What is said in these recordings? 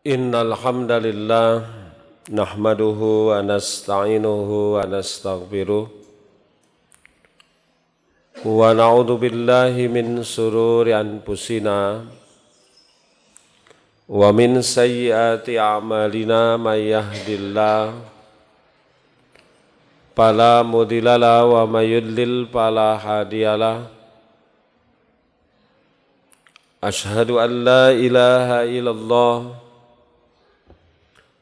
Innal hamdalillah nahmaduhu wa nasta'inuhu wa nastaghfiruh wa na'udzu billahi min sururi anfusina wa min sayyiati a'malina may yahdihillahu fala mudhillalah wa may yudlil fala hadiyalah. Asyhadu an la ilaha illallah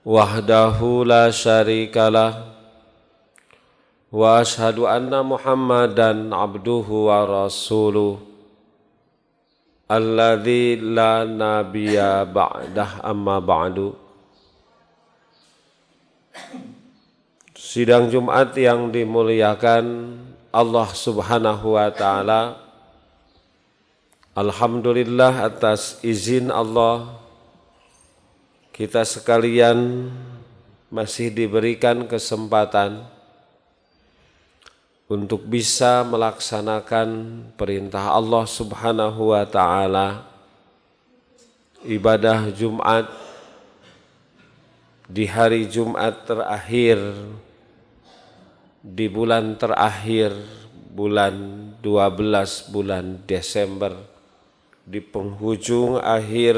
wahdahu la syarikalah wa asyhadu anna Muhammadan abduhu wa rasuluh alladzi la nabiyya ba'dah amma ba'du. Sidang Jumat yang dimuliakan Allah Subhanahu wa taala, alhamdulillah atas izin Allah kita sekalian masih diberikan kesempatan untuk bisa melaksanakan perintah Allah Subhanahu wa taala, ibadah Jumat di hari Jumat terakhir di bulan terakhir, bulan 12 bulan Desember, di penghujung akhir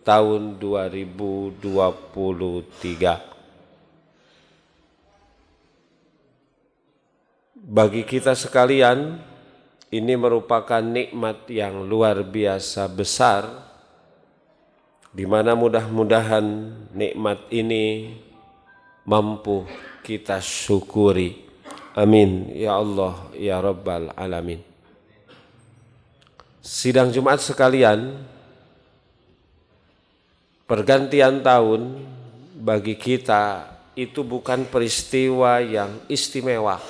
tahun 2023. Bagi kita sekalian, ini merupakan nikmat yang luar biasa besar, di mana mudah-mudahan nikmat ini mampu kita syukuri. Amin ya Allah ya Rabbal Alamin. Sidang Jumat sekalian, pergantian tahun bagi kita itu bukan peristiwa yang istimewa,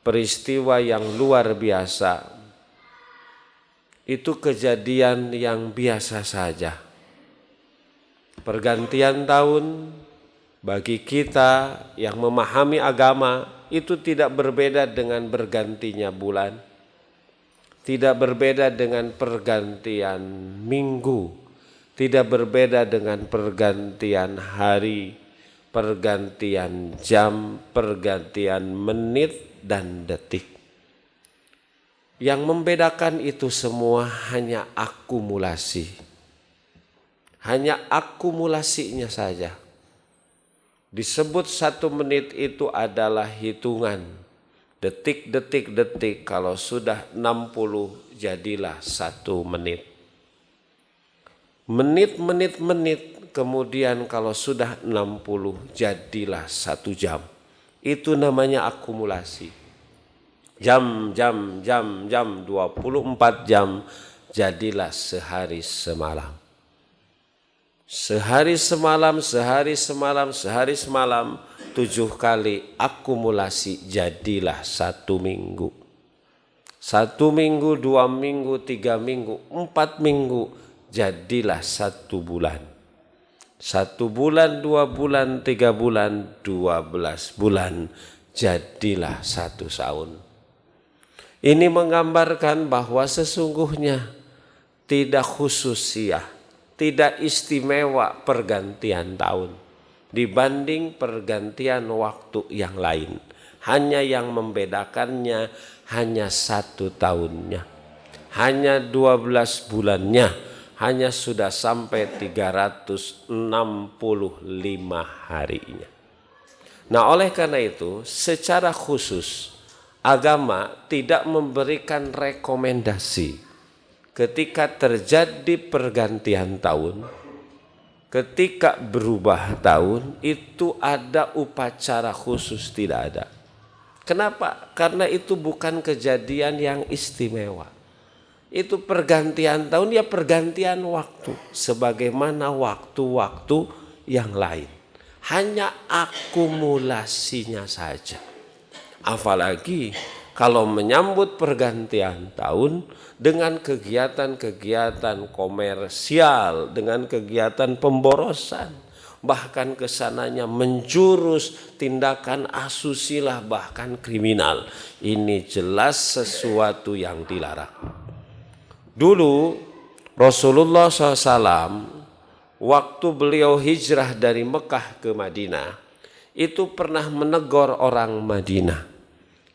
peristiwa yang luar biasa. Itu kejadian yang biasa saja. Pergantian tahun bagi kita yang memahami agama itu tidak berbeda dengan bergantinya bulan, tidak berbeda dengan pergantian minggu, tidak berbeda dengan pergantian hari, pergantian jam, pergantian menit dan detik. Yang membedakan itu semua hanya akumulasi. Hanya akumulasinya saja. Disebut 1 menit itu adalah hitungan. Detik, kalau sudah 60 jadilah 1 menit. Menit, kemudian kalau sudah 60 jadilah 1 jam. Itu namanya akumulasi. Jam, 24 jam jadilah sehari semalam. Sehari semalam, 7 kali akumulasi jadilah 1 minggu. 1 minggu, 2 minggu, 3 minggu, 4 minggu, jadilah 1 bulan. 1 bulan, 2 bulan, 3 bulan, 12 bulan, jadilah 1 tahun. Ini menggambarkan bahwa sesungguhnya tidak khususiyah, tidak istimewa pergantian tahun dibanding pergantian waktu yang lain. Hanya yang membedakannya hanya 1 tahunnya, hanya 12 bulannya, hanya sudah sampai 365 harinya. Nah, oleh karena itu secara khusus agama tidak memberikan rekomendasi ketika terjadi pergantian tahun, ketika berubah tahun itu ada upacara khusus, tidak ada. Kenapa? Karena itu bukan kejadian yang istimewa. Itu pergantian tahun, ya pergantian waktu sebagaimana waktu-waktu yang lain. Hanya akumulasinya saja. Apalagi kalau menyambut pergantian tahun dengan kegiatan-kegiatan komersial, dengan kegiatan pemborosan, bahkan kesananya menjurus tindakan asusila, bahkan kriminal. Ini jelas sesuatu yang dilarang. Dulu Rasulullah SAW waktu beliau hijrah dari Mekah ke Madinah, itu pernah menegur orang Madinah.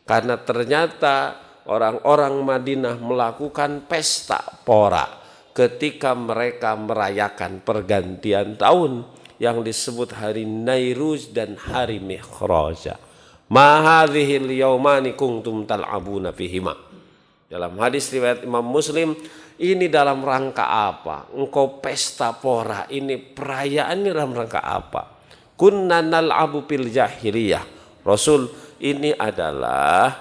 Karena ternyata orang-orang Madinah melakukan pesta pora ketika mereka merayakan pergantian tahun yang disebut hari Nairuz dan hari Mi'raj. Ma hadhil yaumani kuntum tal'abuna fihima. Dalam hadis riwayat Imam Muslim, ini dalam rangka apa? Engkau pesta pora, ini perayaan ini dalam rangka apa? Kunna nal'abu fil jahiliyah. Rasul, ini adalah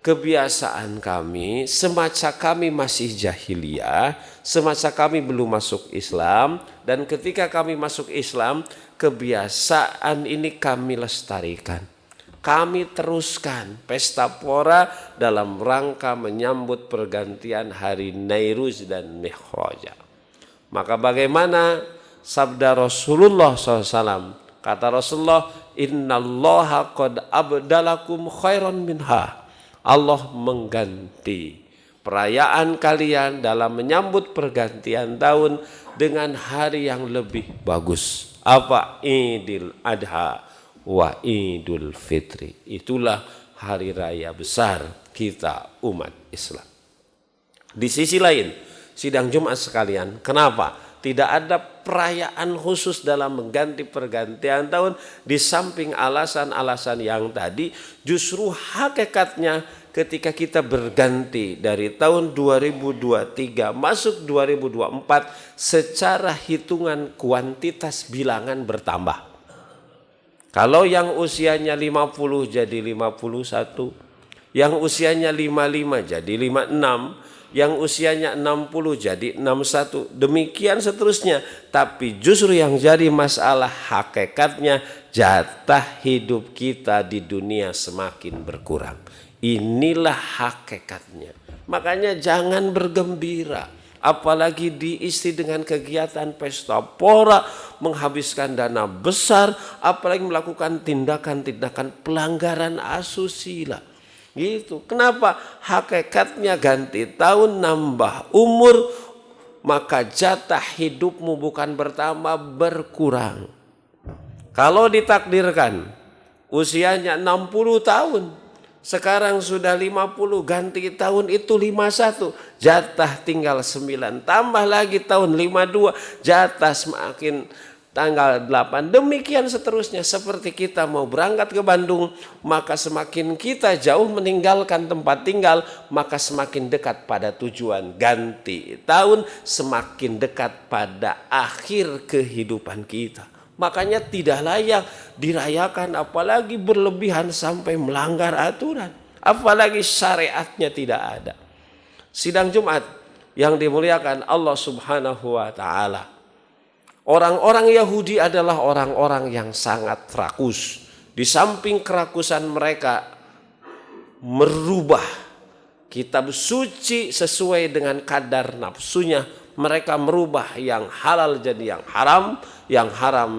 kebiasaan kami semasa kami masih jahiliyah, semasa kami belum masuk Islam, dan ketika kami masuk Islam, kebiasaan ini kami lestarikan. Kami teruskan pesta pora dalam rangka menyambut pergantian hari Nairuz dan Mi'raj. Maka bagaimana sabda Rasulullah SAW? Kata Rasulullah, innallaha qad abdalakum khairan minha. Allah mengganti perayaan kalian dalam menyambut pergantian tahun dengan hari yang lebih bagus. Apa? Idul Adha wa Idul Fitri. Itulah hari raya besar kita umat Islam. Di sisi lain, sidang Jumat sekalian, kenapa tidak ada perayaan khusus dalam mengganti pergantian tahun? Di samping alasan-alasan yang tadi, justru hakikatnya ketika kita berganti dari tahun 2023 masuk 2024, secara hitungan kuantitas bilangan bertambah. Kalau yang usianya 50 jadi 51, yang usianya 55 jadi 56, yang usianya 60 jadi 61, demikian seterusnya. Tapi justru yang jadi masalah hakikatnya, jatah hidup kita di dunia semakin berkurang. Inilah hakikatnya. Makanya jangan bergembira, apalagi diisi dengan kegiatan pesta pora, menghabiskan dana besar, apalagi melakukan tindakan-tindakan pelanggaran asusila. Gitu. Kenapa? Hakikatnya ganti tahun, nambah umur, maka jatah hidupmu bukan bertambah, berkurang. Kalau ditakdirkan usianya 60 tahun, sekarang sudah 50, ganti tahun itu 51, jatah tinggal 9, tambah lagi tahun 52, jatah semakin tanggal 8, demikian seterusnya. Seperti kita mau berangkat ke Bandung, maka semakin kita jauh meninggalkan tempat tinggal, maka semakin dekat pada tujuan. Ganti tahun semakin dekat pada akhir kehidupan kita. Makanya tidak layak dirayakan, apalagi berlebihan sampai melanggar aturan, apalagi syariatnya tidak ada. Sidang Jumat yang dimuliakan Allah Subhanahu wa Ta'ala, orang-orang Yahudi adalah orang-orang yang sangat rakus. Di samping kerakusan mereka merubah kitab suci sesuai dengan kadar nafsunya, mereka merubah yang halal jadi yang haram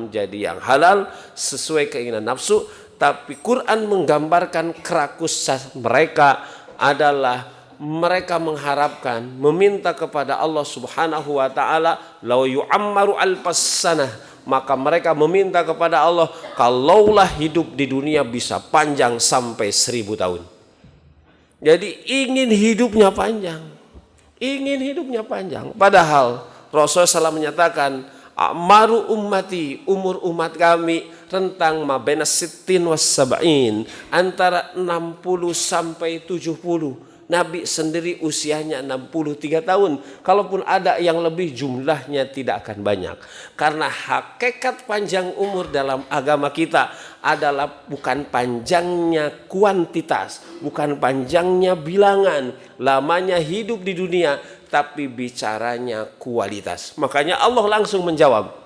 jadi yang halal sesuai keinginan nafsu. Tapi Quran menggambarkan kerakusan mereka adalah mereka mengharapkan, meminta kepada Allah Subhanahu wa Ta'ala, law yu'ammaru alfassanah, maka mereka meminta kepada Allah, kalaulah hidup di dunia bisa panjang sampai 1000 tahun. Jadi ingin hidupnya panjang, ingin hidupnya panjang. Padahal Rasulullah SAW menyatakan, a'maru ummati, umur umat kami rentang mabena sittin was sab'in, antara 60 sampai 70. Nabi sendiri usianya 63 tahun. Kalaupun ada yang lebih, jumlahnya tidak akan banyak. Karena hakikat panjang umur dalam agama kita adalah bukan panjangnya kuantitas, bukan panjangnya bilangan, lamanya hidup di dunia, tapi bicaranya kualitas. Makanya Allah langsung menjawab.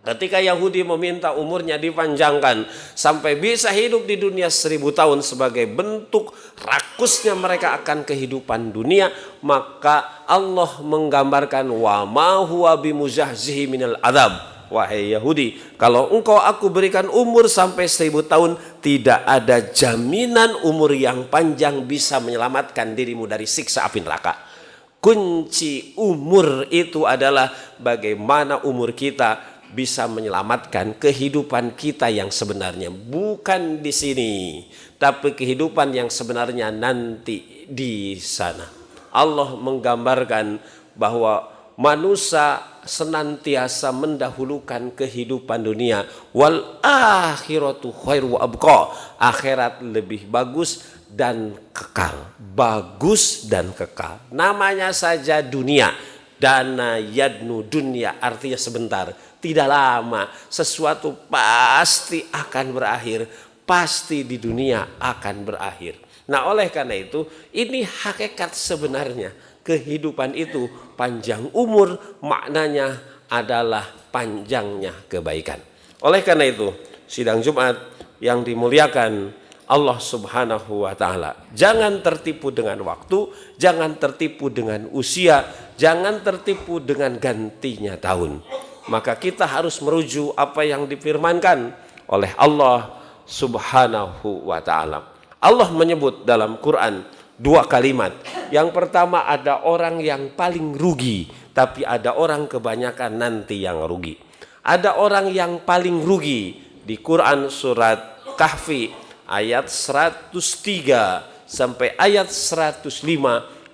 Ketika Yahudi meminta umurnya dipanjangkan sampai bisa hidup di dunia 1000 tahun sebagai bentuk rakusnya mereka akan kehidupan dunia, maka Allah menggambarkan, wa ma huwa bimuzahzihi minal adzab. Wahai Yahudi, kalau engkau aku berikan umur sampai 1000 tahun, tidak ada jaminan umur yang panjang bisa menyelamatkan dirimu dari siksa api neraka. Kunci umur itu adalah bagaimana umur kita bisa menyelamatkan kehidupan kita yang sebenarnya. Bukan di sini, tapi kehidupan yang sebenarnya nanti di sana. Allah menggambarkan bahwa manusia senantiasa mendahulukan kehidupan dunia. Wal akhiratu khairu wa abqa. Akhirat lebih bagus dan kekal. Bagus dan kekal. Namanya saja dunia. Dana yadnu dunia, artinya sebentar, tidak lama. Sesuatu pasti akan berakhir. Pasti di dunia akan berakhir. Nah, oleh karena itu, ini hakikat sebenarnya. Kehidupan itu panjang umur, maknanya adalah panjangnya kebaikan. Oleh karena itu, sidang Jumat yang dimuliakan Allah Subhanahu wa Ta'ala, jangan tertipu dengan waktu, jangan tertipu dengan usia, jangan tertipu dengan gantinya tahun. Maka kita harus merujuk apa yang difirmankan oleh Allah Subhanahu wa Ta'ala. Allah menyebut dalam Quran dua kalimat. Yang pertama, ada orang yang paling rugi, tapi ada orang kebanyakan nanti yang rugi. Ada orang yang paling rugi di Quran surat Kahfi ayat 103 sampai ayat 105.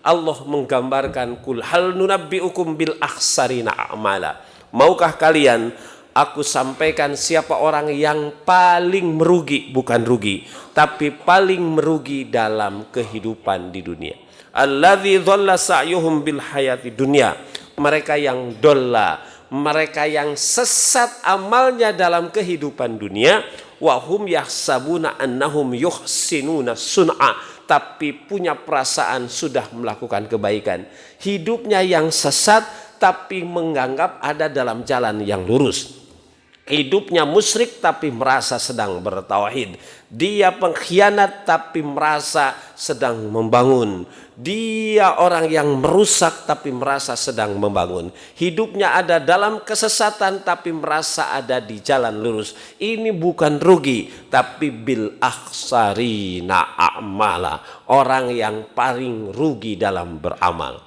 Allah menggambarkan, kul hal nunabbiukum bil akhsarina a'mala. Maukah kalian aku sampaikan siapa orang yang paling merugi, bukan rugi, tapi paling merugi dalam kehidupan di dunia. Alladzi dhalla sa'yuhum bil hayati dunya. Mereka yang dolla, mereka yang sesat amalnya dalam kehidupan dunia. Wa hum yahsabuna annahum yuhsinuna sun'a, tapi punya perasaan sudah melakukan kebaikan. Hidupnya yang sesat tapi menganggap ada dalam jalan yang lurus. Hidupnya musyrik tapi merasa sedang bertauhid. Dia pengkhianat tapi merasa sedang membangun. Dia orang yang merusak tapi merasa sedang membangun. Hidupnya ada dalam kesesatan tapi merasa ada di jalan lurus. Ini bukan rugi, tapi bil akhsarina a'mala. Orang yang paling rugi dalam beramal.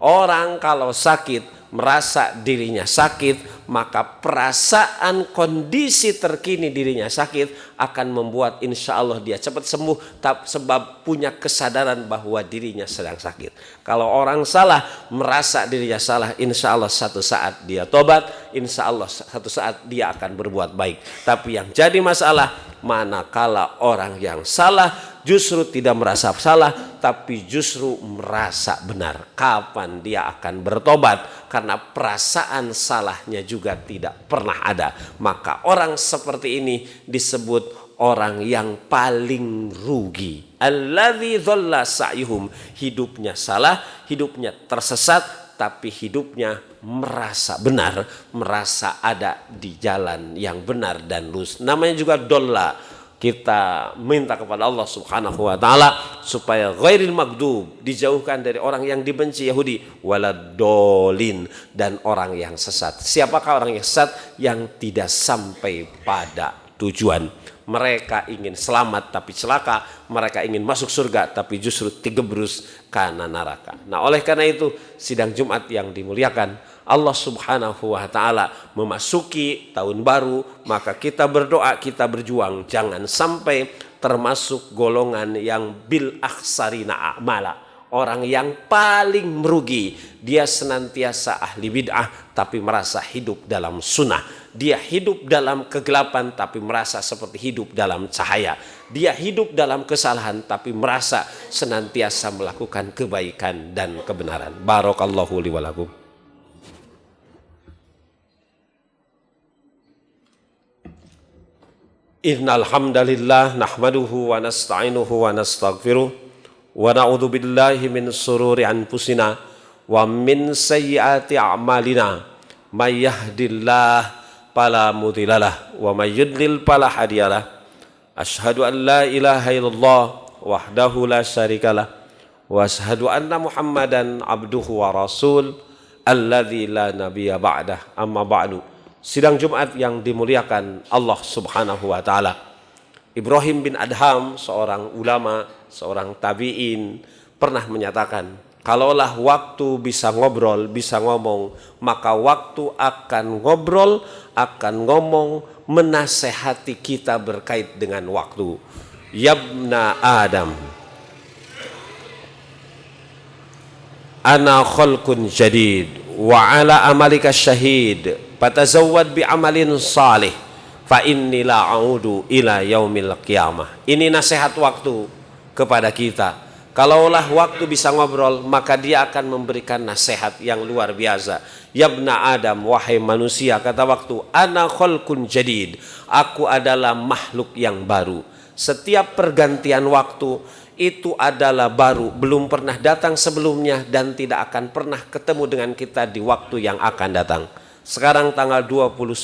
Orang kalau sakit, merasa dirinya sakit, maka perasaan kondisi terkini dirinya sakit akan membuat insya Allah dia cepat sembuh, sebab punya kesadaran bahwa dirinya sedang sakit. Kalau orang salah, merasa dirinya salah, insya Allah satu saat dia tobat, insya Allah satu saat dia akan berbuat baik. Tapi yang jadi masalah, manakala orang yang salah justru tidak merasa salah, tapi justru merasa benar. Kapan dia akan bertobat? Karena perasaan salahnya juga tidak pernah ada. Maka orang seperti ini disebut orang yang paling rugi. Alladzi dhalla sa'yuhum. Hidupnya salah, hidupnya tersesat, tapi hidupnya merasa benar, merasa ada di jalan yang benar dan lurus. Namanya juga dolla. Kita minta kepada Allah Subhanahu wa Ta'ala supaya ghairil maghdub, dijauhkan dari orang yang dibenci Yahudi, waladolin, dan orang yang sesat. Siapakah orang yang sesat? Yang tidak sampai pada tujuan. Mereka ingin selamat tapi celaka, mereka ingin masuk surga tapi justru digebrus karena neraka. Nah, oleh karena itu, sidang Jumat yang dimuliakan Allah Subhanahu wa Ta'ala, memasuki tahun baru, maka kita berdoa, kita berjuang jangan sampai termasuk golongan yang bil akhsarina a'mala. Orang yang paling merugi, dia senantiasa ahli bid'ah tapi merasa hidup dalam sunnah. Dia hidup dalam kegelapan tapi merasa seperti hidup dalam cahaya. Dia hidup dalam kesalahan tapi merasa senantiasa melakukan kebaikan dan kebenaran. Barakallahu li wa lakum. Innal hamdalillah nahmaduhu wa nasta'inuhu wa nastaghfiruh. Wa na'udzu billahi min sururi anfusina wa min sayyiati a'malina. May yahdihillahu fala mudhillalah wa may yudlil fala hadiyalah. Asyhadu an la ilaha illallah wahdahu la syarikalah wa asyhadu anna Muhammadan abduhu wa rasul alladzi la nabiyya ba'dah. Amma ba'du. Sidang Jumat yang dimuliakan Allah Subhanahu wa Ta'ala, Ibrahim bin Adham, seorang ulama, seorang tabi'in, pernah menyatakan, Kalaulah waktu bisa ngobrol, bisa ngomong, maka waktu akan ngobrol, akan ngomong, menasehati kita berkait dengan waktu. Yabna Adam, ana khalqun jadid wa ala amalika syahid fatazawwad bi amalin salih fa inni la a'udu ila yaumil qiyamah. Ini nasihat waktu kepada kita. Kalaulah waktu bisa ngobrol, maka dia akan memberikan nasihat yang luar biasa. Yabna Adam, wahai manusia, kata waktu, ana khalqun jadid, aku adalah makhluk yang baru. Setiap pergantian waktu itu adalah baru, belum pernah datang sebelumnya dan tidak akan pernah ketemu dengan kita di waktu yang akan datang. Sekarang tanggal 29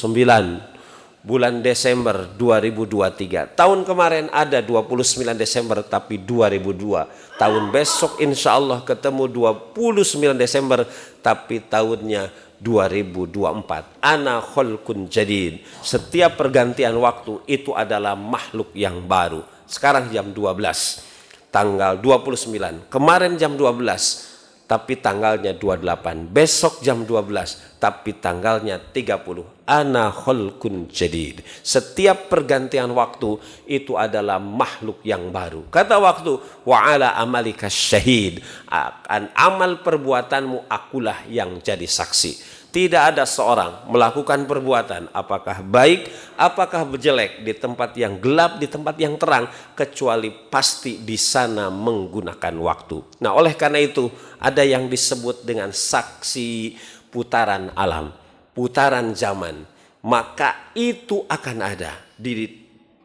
bulan Desember 2023. Tahun kemarin ada 29 Desember tapi 2002. Tahun besok insya Allah ketemu 29 Desember tapi tahunnya 2024. Ana khalqun jadid. Setiap pergantian waktu itu adalah makhluk yang baru. Sekarang jam 12, tanggal 29. Kemarin jam 12 tapi tanggalnya 28. Besok jam 12 tapi tanggalnya 30. Ana khalqun jadid. Setiap pergantian waktu itu adalah makhluk yang baru. Kata waktu, wa ala amalika syahid, akan amal perbuatanmu akulah yang jadi saksi. Tidak ada seorang melakukan perbuatan, apakah baik, apakah jelek, di tempat yang gelap, di tempat yang terang, kecuali pasti di sana menggunakan waktu. Nah, oleh karena itu ada yang disebut dengan saksi putaran alam, putaran zaman. Maka itu akan ada di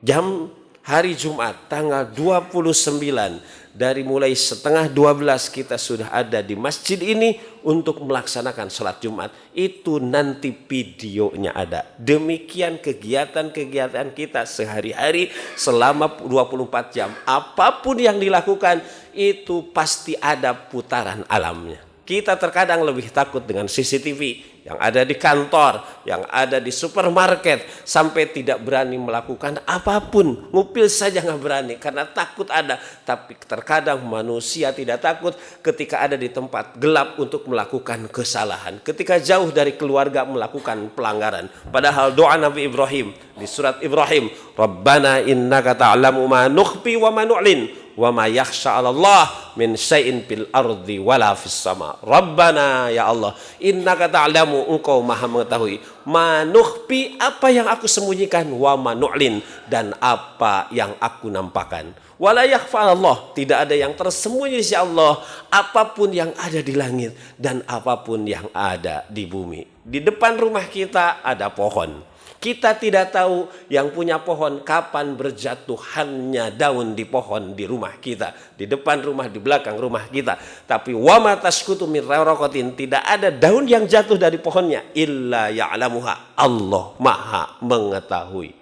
jam hari Jumat tanggal 29. Dari mulai setengah 12 kita sudah ada di masjid ini untuk melaksanakan sholat Jumat. Itu nanti videonya ada. Demikian kegiatan-kegiatan kita sehari-hari selama 24 jam. Apapun yang dilakukan itu pasti ada putaran alamnya. Kita terkadang lebih takut dengan CCTV yang ada di kantor, yang ada di supermarket, sampai tidak berani melakukan apapun. Ngupil saja nggak berani karena takut ada. Tapi terkadang manusia tidak takut ketika ada di tempat gelap untuk melakukan kesalahan, ketika jauh dari keluarga melakukan pelanggaran. Padahal doa Nabi Ibrahim di surat Ibrahim, Rabbana innaka ta'lamu ma nukhfi wa ma nu'lin wa ma yakhsha 'ala Allah min syai'in fil ardi wala fis sama. Rabbana, ya Allah, innaka ta'lamu, engkau maha mengetahui, ma nukhfi, apa yang aku sembunyikan, wa ma nu'lin, dan apa yang aku nampakkan. Wala yakhfa 'ala Allah, tidak ada yang tersembunyi di sisi Allah, apapun yang ada di langit dan apapun yang ada di bumi. Di depan rumah kita ada pohon. Kita tidak tahu yang punya pohon kapan berjatuhannya daun di pohon di rumah kita, di depan rumah, di belakang rumah kita. Tapi wa ma tasqutu min waraqatin, tidak ada daun yang jatuh dari pohonnya illa ya'lamuha, Allah maha mengetahui.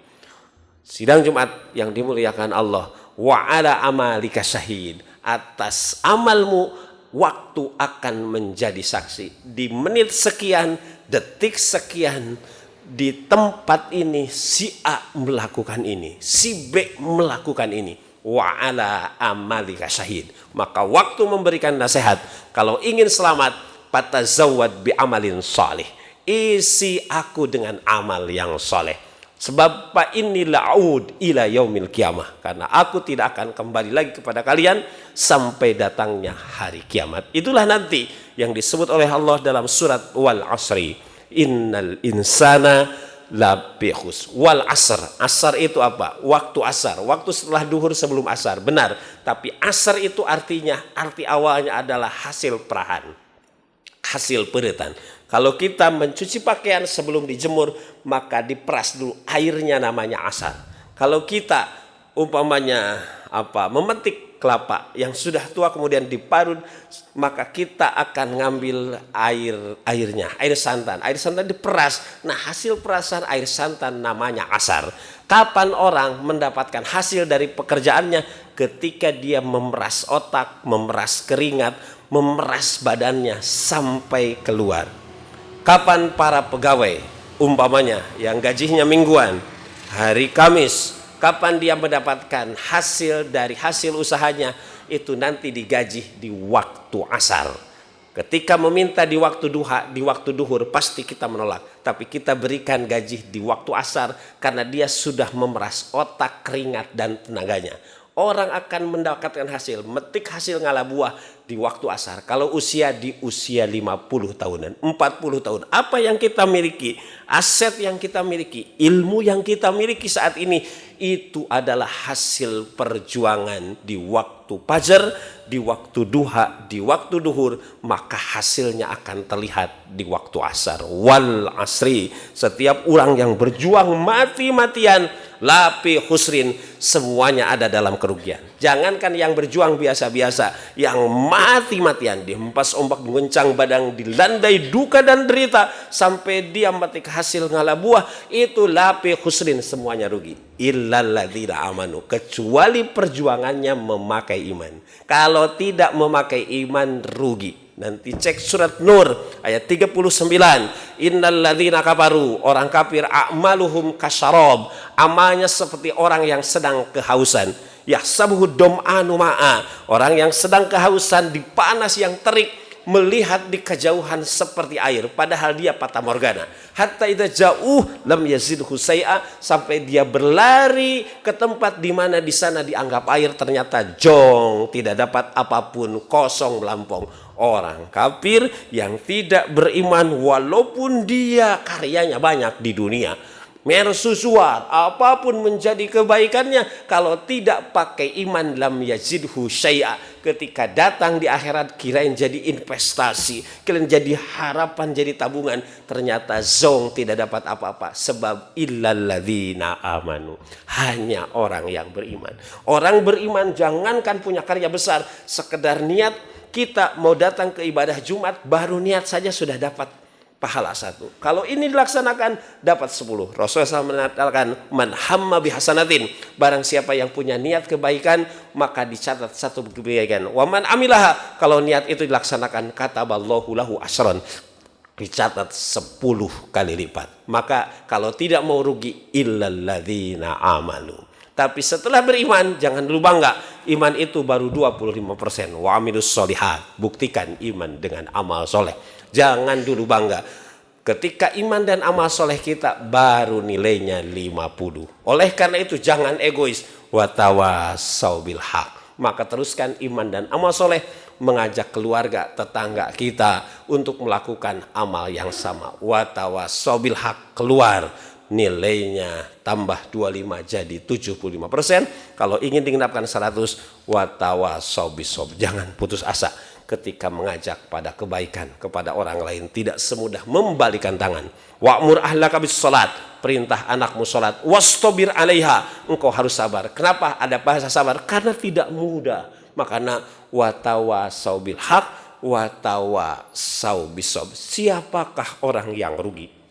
Sidang Jumat yang dimuliakan Allah, wa ala amalika syahid, atas amalmu waktu akan menjadi saksi. Di menit sekian, detik sekian, di tempat ini si A melakukan ini, si B melakukan ini. Wa ala amalika syahid. Maka waktu memberikan nasihat, kalau ingin selamat, fatazawwad bi amalin salih, isi aku dengan amal yang saleh. Sebab fa inni la'ud ila yaumil qiyamah, karena aku tidak akan kembali lagi kepada kalian sampai datangnya hari kiamat. Itulah nanti yang disebut oleh Allah dalam surat Wal Asri, innal insana lafi khusr. Wal asr, asar itu apa? Waktu asar, waktu setelah duhur sebelum asar, benar. Tapi asar itu artinya, arti awalnya adalah hasil perahan, hasil peretan. Kalau kita mencuci pakaian sebelum dijemur, maka diperas dulu airnya, namanya asar. Kalau kita umpamanya memetik kelapa yang sudah tua kemudian diparut, maka kita akan ngambil airnya, air santan diperas. Nah, hasil perasan air santan namanya asar. Kapan orang mendapatkan hasil dari pekerjaannya? Ketika dia memeras otak, memeras keringat, memeras badannya sampai keluar. Kapan para pegawai umpamanya yang gajinya mingguan, hari Kamis, kapan dia mendapatkan hasil dari hasil usahanya? itu nanti digaji di waktu asar. Ketika meminta di waktu duha, di waktu duhur, pasti kita menolak. Tapi kita berikan gaji di waktu asar karena dia sudah memeras otak, keringat, dan tenaganya. Orang akan mendapatkan hasil, metik hasil ngalah buah di waktu asar. Kalau usia di usia 50 tahunan, 40 tahun. Apa yang kita miliki, aset yang kita miliki, ilmu yang kita miliki saat ini, itu adalah hasil perjuangan di waktu fajar, di waktu duha, di waktu duhur. Maka hasilnya akan terlihat di waktu asar. Wal asri, setiap orang yang berjuang mati-matian, lapi husrin, semuanya ada dalam kerugian. Jangankan yang berjuang biasa-biasa, yang mati-matian dihempas ombak, menguncang badang, dilandai duka dan derita sampai dia mati hasil ngalah buah, itu lapi husrin, semuanya rugi. Illalladzina amanu, kecuali perjuangannya memakai iman. Kalau tidak memakai iman, rugi. Nanti cek surat Nur ayat 39. Innalladzina kafaru, orang kafir, a'maluhum kasyarab, amalnya seperti orang yang sedang kehausan. Yahsabuhu dom'anu ma'a, orang yang sedang kehausan di panas yang terik, melihat di kejauhan seperti air, padahal dia fata morgana. Hatta idza jauh lam yazidhu syai'a, sampai dia berlari ke tempat di mana di sana dianggap air, ternyata jong, tidak dapat apapun, kosong melampung. Orang kafir yang tidak beriman, walaupun dia karyanya banyak di dunia, mersusuar, apapun menjadi kebaikannya, kalau tidak pakai iman, lam yazidhu syai'a, ketika datang di akhirat kirain jadi investasi, kirain jadi harapan, jadi tabungan, ternyata zong, tidak dapat apa-apa. Sebab illalladzina amanu, hanya orang yang beriman. Orang beriman jangankan punya karya besar, sekedar niat kita mau datang ke ibadah Jumat, baru niat saja sudah dapat pahala 1. Kalau ini dilaksanakan dapat 10. Rasulullah SAW mengatakan, man hamma bihasanatin, barang siapa yang punya niat kebaikan, maka dicatat 1 kebaikan. Wa man amilaha, kalau niat itu dilaksanakan, kataballahu lahu asyran, dicatat 10 kali lipat. Maka kalau tidak mau rugi, illalladzina amanu. Tapi setelah beriman, jangan dulu bangga. Iman itu baru 25%. Wa amilus sholihat, buktikan iman dengan amal soleh. Jangan dulu bangga. Ketika iman dan amal soleh kita baru nilainya 50. Oleh karena itu jangan egois. Wa tawassaw bil haq. Maka teruskan iman dan amal soleh, mengajak keluarga, tetangga kita untuk melakukan amal yang sama. Wa tawassaw bil haq, keluar, nilainya tambah 25 jadi 75%. Kalau ingin digenapkan 100, wa tawassaw bisabr, jangan putus asa ketika mengajak pada kebaikan kepada orang lain, tidak semudah membalikan tangan. Wa'mur ahlaka bis salat, perintah anakmu salat, wastabir 'alaiha, engkau harus sabar. Kenapa ada bahasa sabar? Karena tidak mudah. Makanya wa tawassaw bil haq wa tawassaw bisabr. Siapakah orang yang rugi?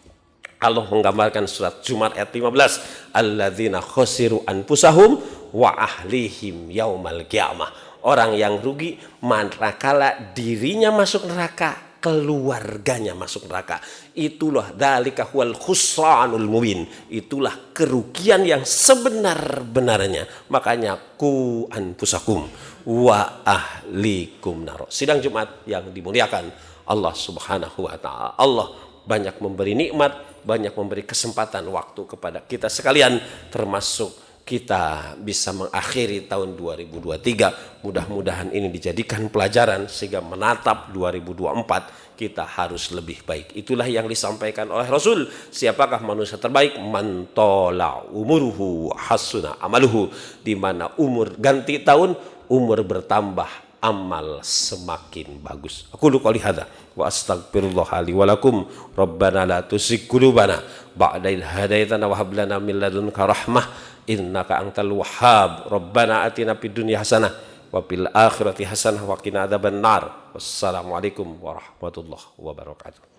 Allah menggambarkan surat Jumat ayat 15, alladzina khosiru anfusahum wa ahlihim yaumal qiyamah. Orang yang rugi manakala dirinya masuk neraka, keluarganya masuk neraka. Itulah dzalika huwal khusranul mubin. Itulah kerugian yang sebenar-benarnya. Makanya ku anfusakum wa ahlikum nar. Sidang Jumat yang dimuliakan Allah Subhanahu wa taala. Allah banyak memberi nikmat, banyak memberi kesempatan waktu kepada kita sekalian, termasuk kita bisa mengakhiri tahun 2023. Mudah-mudahan ini dijadikan pelajaran sehingga menatap 2024 kita harus lebih baik. Itulah yang disampaikan oleh Rasul. Siapakah manusia terbaik? Man tola umuruhu hasuna amaluhu. Di mana umur ganti tahun, umur bertambah, amal semakin bagus. Aku qouli hadza wa astaghfirullah li wa lakum. Rabbana la tuzigh qulubana ba'da idh hadaitana wa hab lana min ladunka rahmah innaka antal wahhab. Rabbana atina fid dunya hasanah wa fil akhirati hasanah wa qina adzabannar. Wassalamualaikum warahmatullahi wabarakatuh.